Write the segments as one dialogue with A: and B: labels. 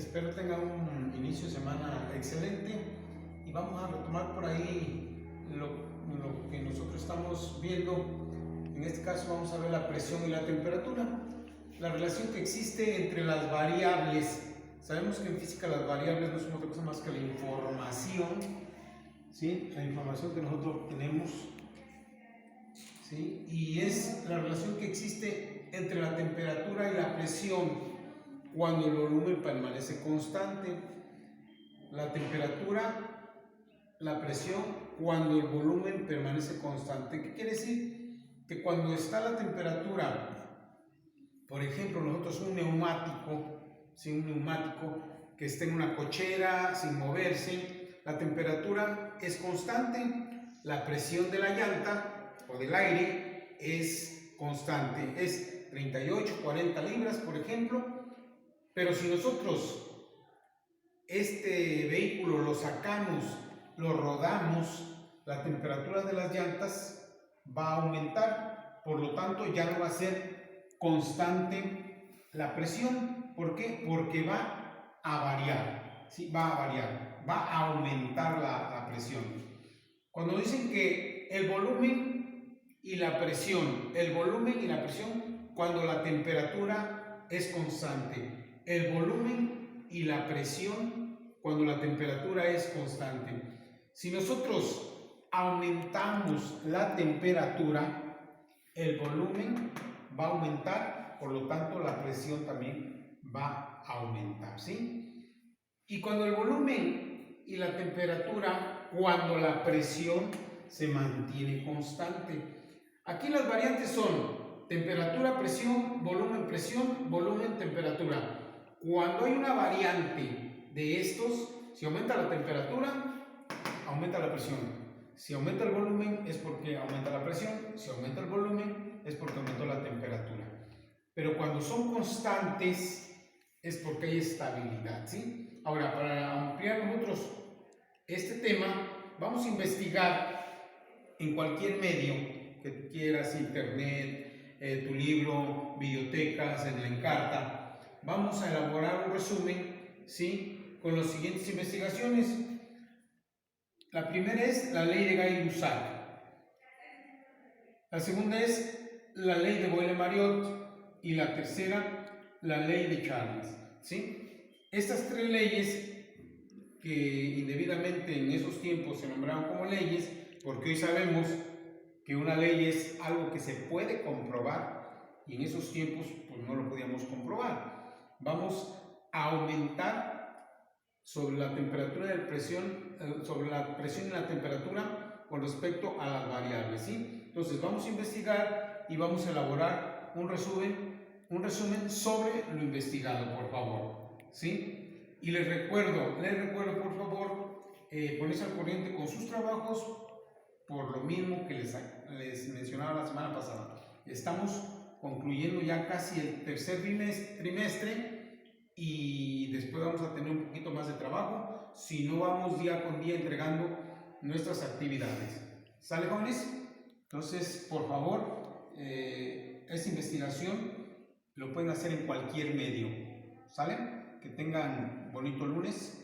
A: Espero tengan un inicio de semana excelente y vamos a retomar por ahí lo que nosotros estamos viendo. En este caso vamos a ver la presión y la temperatura, la relación que existe entre las variables. Sabemos que en física las variables no son otra cosa más que la información, ¿sí? La información que nosotros obtenemos, ¿sí? Y es la relación que existe entre la temperatura y la presión cuando el volumen permanece constante. La temperatura, la presión, cuando el volumen permanece constante. ¿Qué quiere decir? Que cuando está la temperatura, por ejemplo, nosotros un neumático, ¿sí? Un neumático que esté en una cochera sin moverse, la temperatura es constante, la presión de la llanta o del aire es constante, es 38, 40 libras, por ejemplo. Pero si nosotros este vehículo lo sacamos, lo rodamos, la temperatura de las llantas va a aumentar, por lo tanto ya no va a ser constante la presión. ¿Por qué? Porque va a variar, ¿sí? Va a variar, va a aumentar la presión. Cuando dicen que el volumen y la presión, cuando la temperatura es constante. El volumen y la presión cuando la temperatura es constante. Si nosotros aumentamos la temperatura, el volumen va a aumentar, por lo tanto la presión también va a aumentar, ¿sí? Y cuando el volumen y la temperatura, cuando la presión se mantiene constante. Aquí las variantes son temperatura, presión, volumen, temperatura. Cuando hay una variante de estos, si aumenta la temperatura, aumenta la presión. Si aumenta el volumen es porque aumenta la presión. Si aumenta el volumen es porque aumentó la temperatura. Pero cuando son constantes es porque hay estabilidad, ¿sí? Ahora, para ampliar nosotros este tema, vamos a investigar en cualquier medio que quieras, internet, tu libro, bibliotecas, en la Encarta. Vamos a elaborar un resumen, ¿sí? Con las siguientes investigaciones. La primera es la ley de Gay-Lussac. La segunda es la ley de Boyle-Mariotte. Y la tercera, la ley de Charles, ¿sí? Estas tres leyes que indebidamente en esos tiempos se nombraron como leyes, porque hoy sabemos que una ley es algo que se puede comprobar y en esos tiempos pues no lo podíamos comprobar. Vamos a aumentar sobre la temperatura de presión, sobre la presión y la temperatura con respecto a las variables, ¿sí? Entonces vamos a investigar y vamos a elaborar un resumen sobre lo investigado, por favor, ¿sí? Y les recuerdo por favor, ponerse al corriente con sus trabajos por lo mismo que les mencionaba la semana pasada. Estamos concluyendo ya casi el tercer trimestre y después vamos a tener un poquito más de trabajo, si no vamos día con día entregando nuestras actividades. ¿Sale, jóvenes? Entonces, por favor, esta investigación lo pueden hacer en cualquier medio. ¿Sale? Que tengan bonito lunes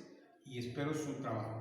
A: y espero su trabajo.